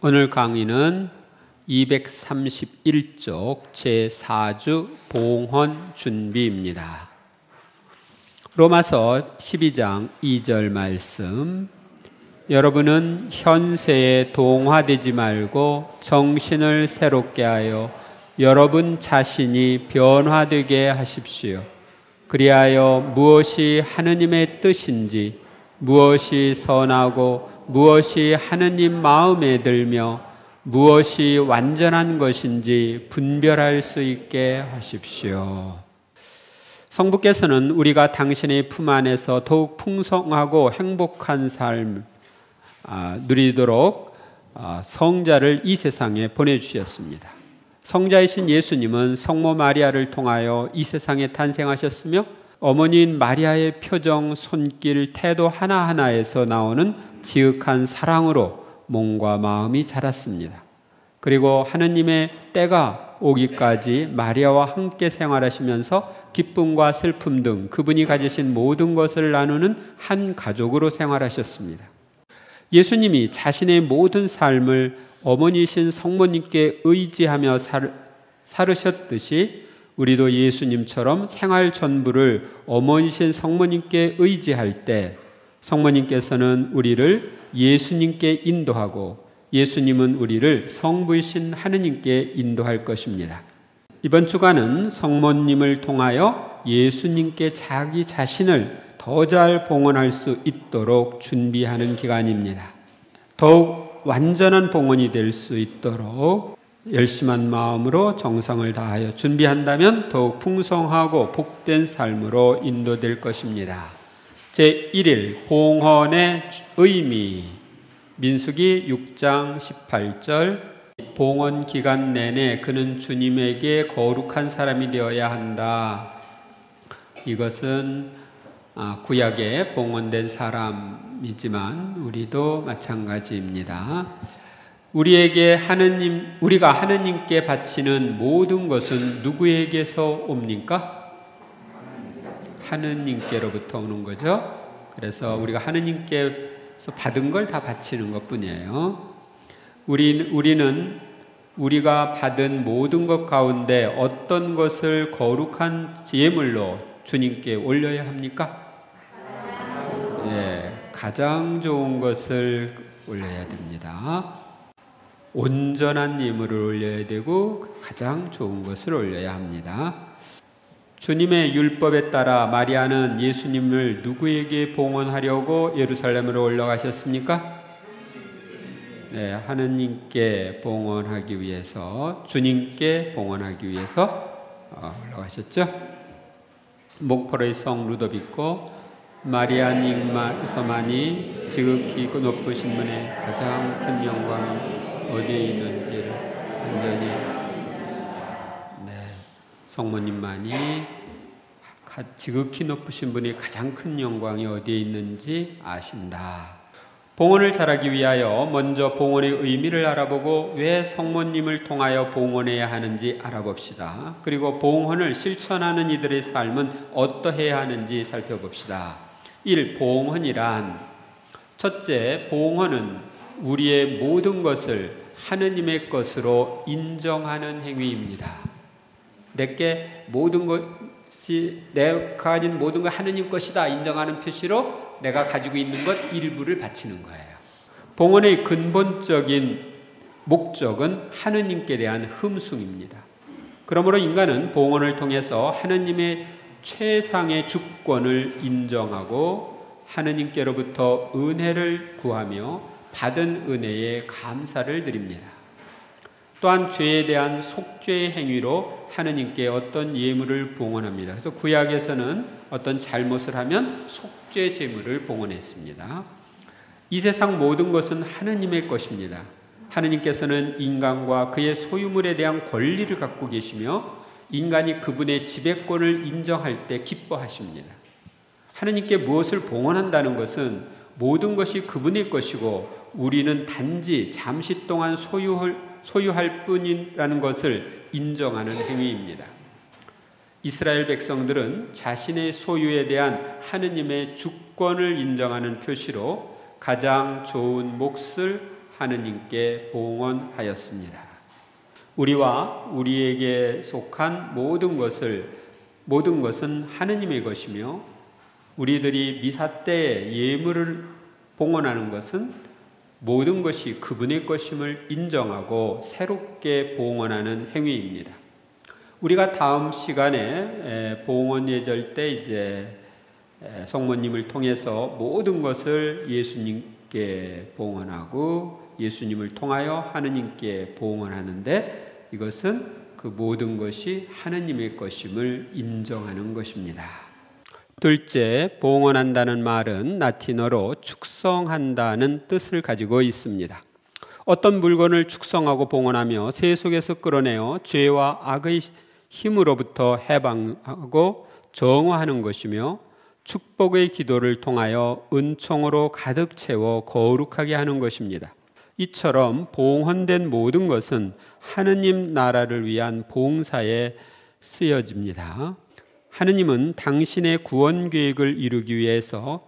오늘 강의는 231쪽 제4주 봉헌 준비입니다. 로마서 12장 2절 말씀. 여러분은 현세에 동화되지 말고 정신을 새롭게 하여 여러분 자신이 변화되게 하십시오. 그리하여 무엇이 하느님의 뜻인지, 무엇이 선하고 무엇이 하느님 마음에 들며 무엇이 완전한 것인지 분별할 수 있게 하십시오. 성부께서는 우리가 당신의 품 안에서 더욱 풍성하고 행복한 삶 누리도록 성자를 이 세상에 보내주셨습니다. 성자이신 예수님은 성모 마리아를 통하여 이 세상에 탄생하셨으며 어머니인 마리아의 표정, 손길, 태도 하나하나에서 나오는 지극한 사랑으로 몸과 마음이 자랐습니다. 그리고 하느님의 때가 오기까지 마리아와 함께 생활하시면서 기쁨과 슬픔 등 그분이 가지신 모든 것을 나누는 한 가족으로 생활하셨습니다. 예수님이 자신의 모든 삶을 어머니신 성모님께 의지하며 살으셨듯이 우리도 예수님처럼 생활 전부를 어머니신 성모님께 의지할 때 성모님께서는 우리를 예수님께 인도하고 예수님은 우리를 성부이신 하느님께 인도할 것입니다. 이번 주간은 성모님을 통하여 예수님께 자기 자신을 더 잘 봉헌할 수 있도록 준비하는 기간입니다. 더욱 완전한 봉헌이 될 수 있도록 열심한 마음으로 정성을 다하여 준비한다면 더욱 풍성하고 복된 삶으로 인도될 것입니다. 제1일 봉헌의 의미. 민수기 6장 18절. 봉헌 기간 내내 그는 주님에게 거룩한 사람이 되어야 한다. 이것은 구약에 봉헌된 사람이지만 우리도 마찬가지입니다. 우리가 하느님께 바치는 모든 것은 누구에게서 옵니까? 하느님께로부터 오는 거죠. 그래서 우리가 하느님께서 받은 걸 다 바치는 것뿐이에요. 우리는 우리가 받은 모든 것 가운데 어떤 것을 거룩한 예물로 주님께 올려야 합니까? 가장 좋은 것을 올려야 됩니다. 온전한 예물을 올려야 되고 가장 좋은 것을 올려야 합니다. 주님의 율법에 따라 마리아는 예수님을 누구에게 봉헌하려고 예루살렘으로 올라가셨습니까? 하느님께 봉헌하기 위해서, 주님께 봉헌하기 위해서 올라가셨죠. 목포의 성 루도비코, 마리아님께서만이 지극히 높으신 분의 가장 큰 영광이 어디에 있는지를 완전히 성모님만이 지극히 높으신 분이 가장 큰 영광이 어디에 있는지 아신다. 봉헌을 잘하기 위하여 먼저 봉헌의 의미를 알아보고 왜 성모님을 통하여 봉헌해야 하는지 알아봅시다. 그리고 봉헌을 실천하는 이들의 삶은 어떠해야 하는지 살펴봅시다. 1. 봉헌이란 첫째, 봉헌은 우리의 모든 것을 하느님의 것으로 인정하는 행위입니다. 내게 모든 것이 내가 가진 모든 것 하느님 것이다 인정하는 표시로 내가 가지고 있는 것 일부를 바치는 거예요. 봉헌의 근본적인 목적은 하느님께 대한 흠숭입니다. 그러므로 인간은 봉헌을 통해서 하느님의 최상의 주권을 인정하고 하느님께로부터 은혜를 구하며 받은 은혜에 감사를 드립니다. 또한 죄에 대한 속죄의 행위로 하느님께 어떤 예물을 봉헌합니다. 그래서 구약에서는 어떤 잘못을 하면 속죄 제물을 봉헌했습니다. 이 세상 모든 것은 하느님의 것입니다. 하느님께서는 인간과 그의 소유물에 대한 권리를 갖고 계시며 인간이 그분의 지배권을 인정할 때 기뻐하십니다. 하느님께 무엇을 봉헌한다는 것은 모든 것이 그분의 것이고 우리는 단지 잠시 동안 소유할 뿐이라는 것을 인정하는 행위입니다. 이스라엘 백성들은 자신의 소유에 대한 하느님의 주권을 인정하는 표시로 가장 좋은 몫을 하느님께 봉헌하였습니다. 우리와 우리에게 속한 모든 것은 하느님의 것이며 우리들이 미사 때에 예물을 봉헌하는 것은 모든 것이 그분의 것임을 인정하고 새롭게 봉헌하는 행위입니다. 우리가 다음 시간에 봉헌 예절 때 이제 성모님을 통해서 모든 것을 예수님께 봉헌하고 예수님을 통하여 하느님께 봉헌하는데 이것은 그 모든 것이 하느님의 것임을 인정하는 것입니다. 둘째, 봉헌한다는 말은 라틴어로 축성한다는 뜻을 가지고 있습니다. 어떤 물건을 축성하고 봉헌하며 세 속에서 끌어내어 죄와 악의 힘으로부터 해방하고 정화하는 것이며 축복의 기도를 통하여 은총으로 가득 채워 거룩하게 하는 것입니다. 이처럼 봉헌된 모든 것은 하느님 나라를 위한 봉사에 쓰여집니다. 하느님은 당신의 구원 계획을 이루기 위해서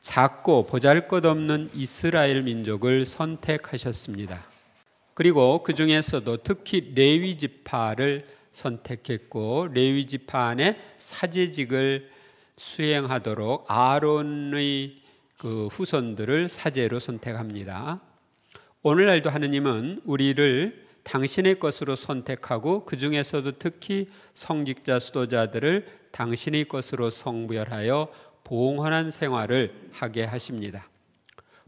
작고 보잘것없는 이스라엘 민족을 선택하셨습니다. 그리고 그 중에서도 특히 레위 지파를 선택했고 레위 지파 안에 사제직을 수행하도록 아론의 그 후손들을 사제로 선택합니다. 오늘날도 하느님은 우리를 당신의 것으로 선택하고 그 중에서도 특히 성직자 수도자들을 당신의 것으로 성별하여 봉헌한 생활을 하게 하십니다.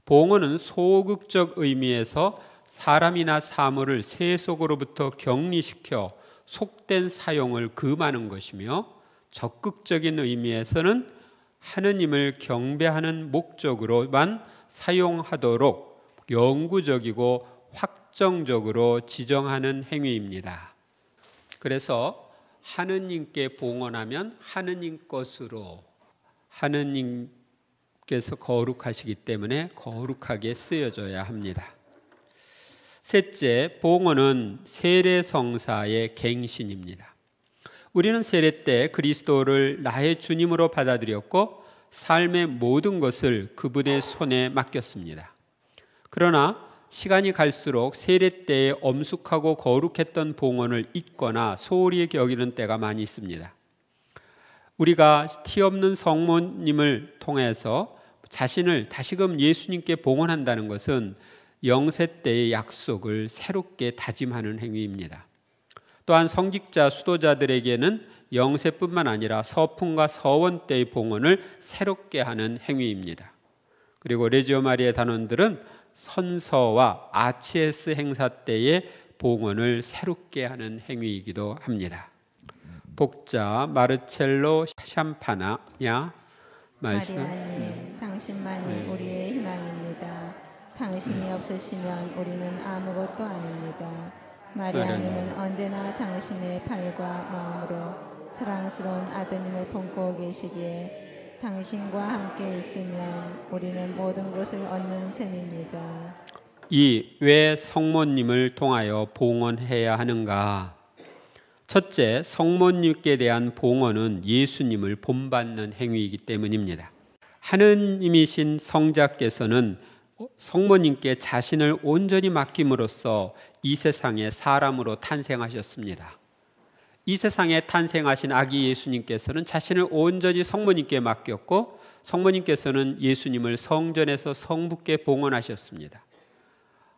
봉헌은 소극적 의미에서 사람이나 사물을 세속으로부터 격리시켜 속된 사용을 금하는 것이며 적극적인 의미에서는 하느님을 경배하는 목적으로만 사용하도록 영구적이고 확정적으로 지정하는 행위입니다. 그래서 하느님께 봉헌하면 하느님 것으로 하느님께서 거룩하시기 때문에 거룩하게 쓰여져야 합니다. 셋째, 봉헌은 세례성사의 갱신입니다. 우리는 세례 때 그리스도를 나의 주님으로 받아들였고 삶의 모든 것을 그분의 손에 맡겼습니다. 그러나 시간이 갈수록 세례 때에 엄숙하고 거룩했던 봉헌을 잊거나 소홀히 여기는 때가 많이 있습니다. 우리가 티 없는 성모님을 통해서 자신을 다시금 예수님께 봉헌한다는 것은 영세 때의 약속을 새롭게 다짐하는 행위입니다. 또한 성직자 수도자들에게는 영세뿐만 아니라 서풍과 서원 때의 봉헌을 새롭게 하는 행위입니다. 그리고 레지오 마리아 단원들은 선서와 아치에스 행사 때의 봉헌을 새롭게 하는 행위이기도 합니다. 복자 마르첼로 샴파나냐 말씀. 마리아님, 당신만이 우리의 희망입니다. 당신이 없으시면 우리는 아무것도 아닙니다. 마리아님은 언제나 당신의 팔과 마음으로 사랑스러운 아드님을 품고 계시기에 당신과 함께 있으면 우리는 모든 것을 얻는 셈입니다. 왜 성모님을 통하여 봉헌해야 하는가? 첫째, 성모님께 대한 봉헌은 예수님을 본받는 행위이기 때문입니다. 하느님이신 성자께서는 성모님께 자신을 온전히 맡김으로써 이 세상에 사람으로 탄생하셨습니다. 이 세상에 탄생하신 아기 예수님께서는 자신을 온전히 성모님께 맡겼고 성모님께서는 예수님을 성전에서 성부께 봉헌하셨습니다.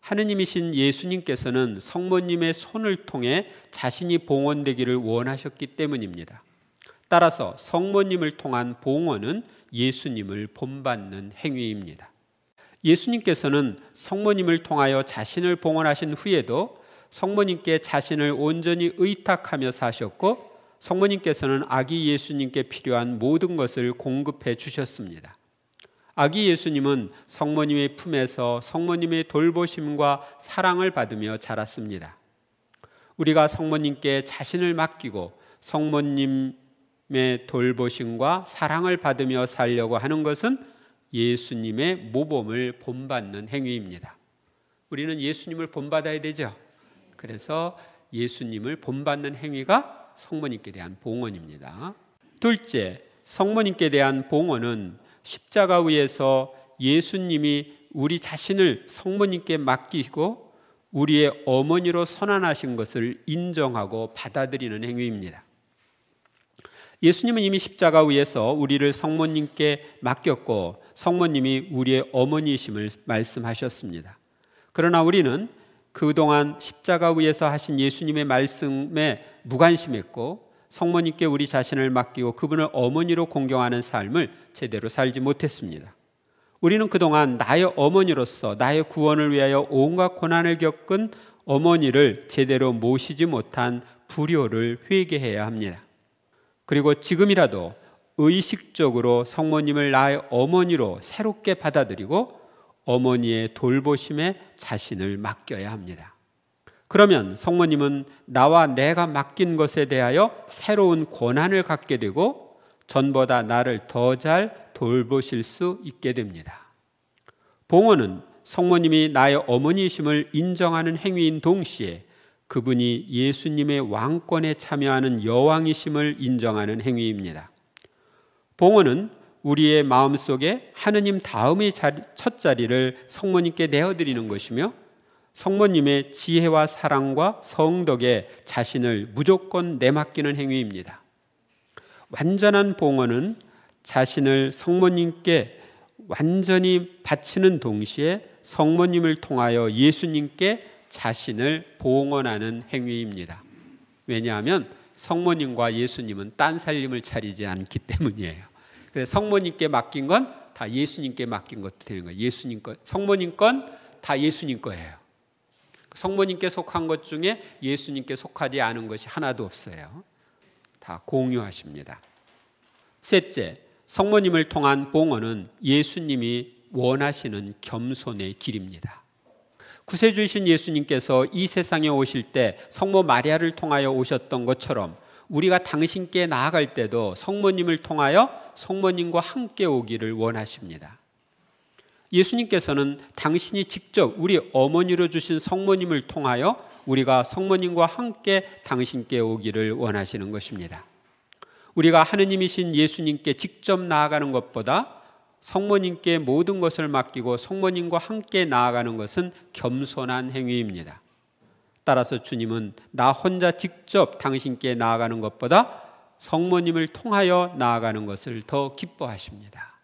하느님이신 예수님께서는 성모님의 손을 통해 자신이 봉헌되기를 원하셨기 때문입니다. 따라서 성모님을 통한 봉헌은 예수님을 본받는 행위입니다. 예수님께서는 성모님을 통하여 자신을 봉헌하신 후에도 성모님께 자신을 온전히 의탁하며 사셨고 성모님께서는 아기 예수님께 필요한 모든 것을 공급해 주셨습니다. 아기 예수님은 성모님의 품에서 성모님의 돌보심과 사랑을 받으며 자랐습니다. 우리가 성모님께 자신을 맡기고 성모님의 돌보심과 사랑을 받으며 살려고 하는 것은 예수님의 모범을 본받는 행위입니다. 우리는 예수님을 본받아야 되죠. 그래서 예수님을 본받는 행위가 성모님께 대한 봉헌입니다. 둘째, 성모님께 대한 봉헌은 십자가 위에서 예수님이 우리 자신을 성모님께 맡기고 우리의 어머니로 선언하신 것을 인정하고 받아들이는 행위입니다. 예수님은 이미 십자가 위에서 우리를 성모님께 맡겼고 성모님이 우리의 어머니이심을 말씀하셨습니다. 그러나 우리는 그동안 십자가 위에서 하신 예수님의 말씀에 무관심했고 성모님께 우리 자신을 맡기고 그분을 어머니로 공경하는 삶을 제대로 살지 못했습니다. 우리는 그동안 나의 어머니로서 나의 구원을 위하여 온갖 고난을 겪은 어머니를 제대로 모시지 못한 불효를 회개해야 합니다. 그리고 지금이라도 의식적으로 성모님을 나의 어머니로 새롭게 받아들이고 어머니의 돌보심에 자신을 맡겨야 합니다. 그러면 성모님은 나와 내가 맡긴 것에 대하여 새로운 권한을 갖게 되고 전보다 나를 더 잘 돌보실 수 있게 됩니다. 봉헌은 성모님이 나의 어머니이심을 인정하는 행위인 동시에 그분이 예수님의 왕권에 참여하는 여왕이심을 인정하는 행위입니다. 봉헌은 우리의 마음속에 하느님 다음의 첫 자리를 성모님께 내어드리는 것이며 성모님의 지혜와 사랑과 성덕에 자신을 무조건 내맡기는 행위입니다. 완전한 봉헌은 자신을 성모님께 완전히 바치는 동시에 성모님을 통하여 예수님께 자신을 봉헌하는 행위입니다. 왜냐하면 성모님과 예수님은 딴 살림을 차리지 않기 때문이에요. 그래서 성모님께 맡긴 건 다 예수님께 맡긴 것도 되는 거예요. 예수님 것, 성모님 건 다 예수님 거예요. 성모님께 속한 것 중에 예수님께 속하지 않은 것이 하나도 없어요. 다 공유하십니다. 셋째, 성모님을 통한 봉헌은 예수님이 원하시는 겸손의 길입니다. 구세주이신 예수님께서 이 세상에 오실 때 성모 마리아를 통하여 오셨던 것처럼 우리가 당신께 나아갈 때도 성모님을 통하여 성모님과 함께 오기를 원하십니다. 예수님께서는 당신이 직접 우리 어머니로 주신 성모님을 통하여 우리가 성모님과 함께 당신께 오기를 원하시는 것입니다. 우리가 하느님이신 예수님께 직접 나아가는 것보다 성모님께 모든 것을 맡기고 성모님과 함께 나아가는 것은 겸손한 행위입니다. 따라서 주님은 나 혼자 직접 당신께 나아가는 것보다 성모님을 통하여 나아가는 것을 더 기뻐하십니다.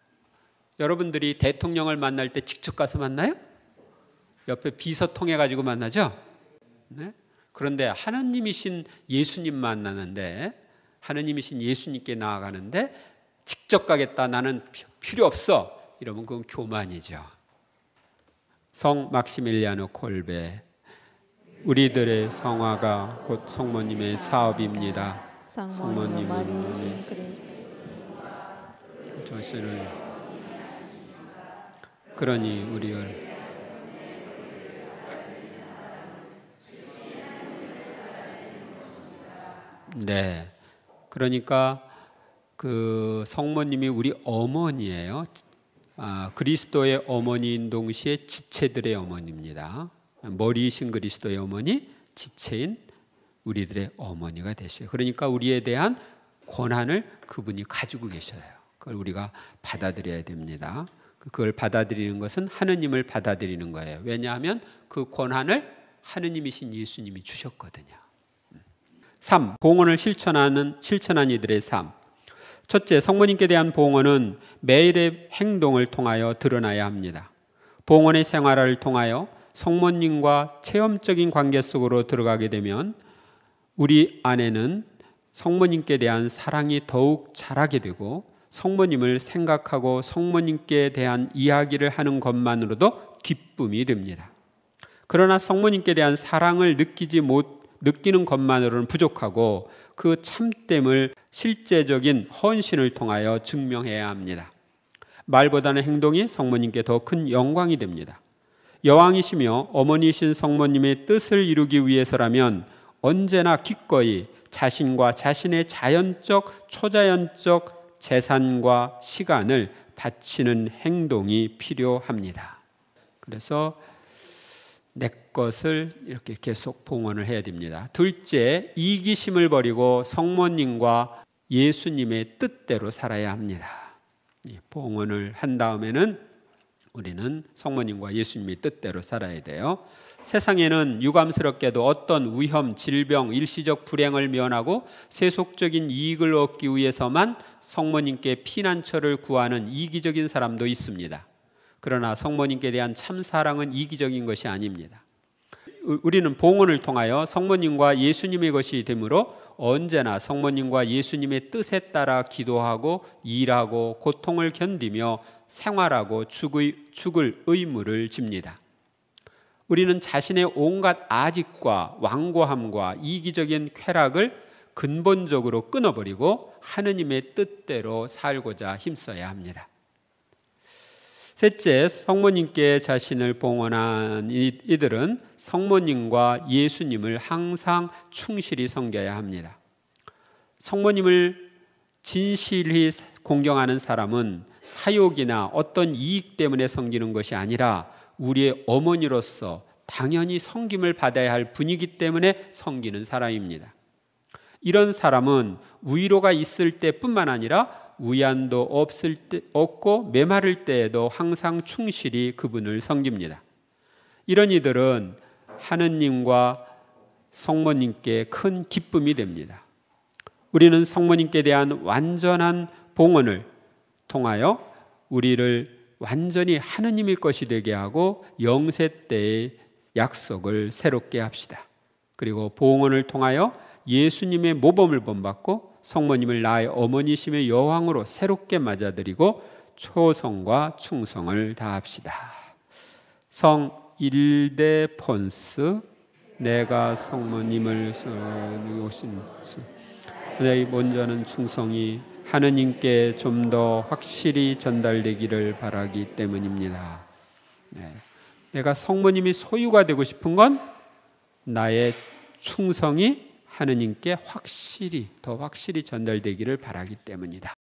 여러분들이 대통령을 만날 때 직접 가서 만나요? 옆에 비서 통해 가지고 만나죠? 네? 그런데 하느님이신 예수님 만나는데 하느님이신 예수님께 나아가는데 직접 가겠다, 나는 필요 없어, 이러면 그건 교만이죠. 성 막시밀리아노 콜베, 우리들의 성화가 곧 성모님의 사업입니다. 성모님은 조시를 그러니 우리를 네, 그러니까 그 성모님이 우리 어머니예요. 그리스도의 어머니인 동시에 지체들의 어머니입니다. 머리이신 그리스도의 어머니, 지체인 우리들의 어머니가 되셔요. 그러니까 우리에 대한 권한을 그분이 가지고 계셔요. 그걸 우리가 받아들여야 됩니다. 그걸 받아들이는 것은 하느님을 받아들이는 거예요. 왜냐하면 그 권한을 하느님이신 예수님이 주셨거든요. 3. 봉헌을 실천한 이들의 삶. 첫째, 성모님께 대한 봉헌은 매일의 행동을 통하여 드러나야 합니다. 봉헌의 생활을 통하여 성모님과 체험적인 관계 속으로 들어가게 되면 우리 안에는 성모님께 대한 사랑이 더욱 자라게 되고 성모님을 생각하고 성모님께 대한 이야기를 하는 것만으로도 기쁨이 됩니다. 그러나 성모님께 대한 사랑을 느끼는 것만으로는 부족하고 그 참됨을 실제적인 헌신을 통하여 증명해야 합니다. 말보다는 행동이 성모님께 더 큰 영광이 됩니다. 여왕이시며 어머니이신 성모님의 뜻을 이루기 위해서라면 언제나 기꺼이 자신과 자신의 자연적, 초자연적 재산과 시간을 바치는 행동이 필요합니다. 그래서 내 것을 이렇게 계속 봉헌을 해야 됩니다. 둘째, 이기심을 버리고 성모님과 예수님의 뜻대로 살아야 합니다. 봉헌을 한 다음에는 우리는 성모님과 예수님의 뜻대로 살아야 돼요. 세상에는 유감스럽게도 어떤 위험, 질병, 일시적 불행을 면하고 세속적인 이익을 얻기 위해서만 성모님께 피난처를 구하는 이기적인 사람도 있습니다. 그러나 성모님께 대한 참 사랑은 이기적인 것이 아닙니다. 우리는 봉헌을 통하여 성모님과 예수님의 것이 되므로 언제나 성모님과 예수님의 뜻에 따라 기도하고 일하고 고통을 견디며 생활하고 죽을 의무를 집니다. 우리는 자신의 온갖 아집과 완고함과 이기적인 쾌락을 근본적으로 끊어버리고 하느님의 뜻대로 살고자 힘써야 합니다. 셋째, 성모님께 자신을 봉헌한 이들은 성모님과 예수님을 항상 충실히 섬겨야 합니다. 성모님을 진실히 공경하는 사람은 사욕이나 어떤 이익 때문에 섬기는 것이 아니라 우리의 어머니로서 당연히 섬김을 받아야 할 분이기 때문에 섬기는 사람입니다. 이런 사람은 위로가 있을 때뿐만 아니라 위안도 없고 메마를 때에도 항상 충실히 그분을 섬깁니다. 이런 이들은 하느님과 성모님께 큰 기쁨이 됩니다. 우리는 성모님께 대한 완전한 봉헌을 통하여 우리를 완전히 하느님의 것이 되게 하고 영세 때의 약속을 새롭게 합시다. 그리고 봉헌을 통하여 예수님의 모범을 본받고 성모님을 나의 어머니심의 여왕으로 새롭게 맞아들이고 초성과 충성을 다합시다. 성 일데폰스, 내가 성모님을 오신 내 먼저는 충성이 하느님께 좀 더 확실히 전달되기를 바라기 때문입니다. 내가 성모님이 소유가 되고 싶은 건 나의 충성이 하느님께 더 확실히 전달되기를 바라기 때문이다.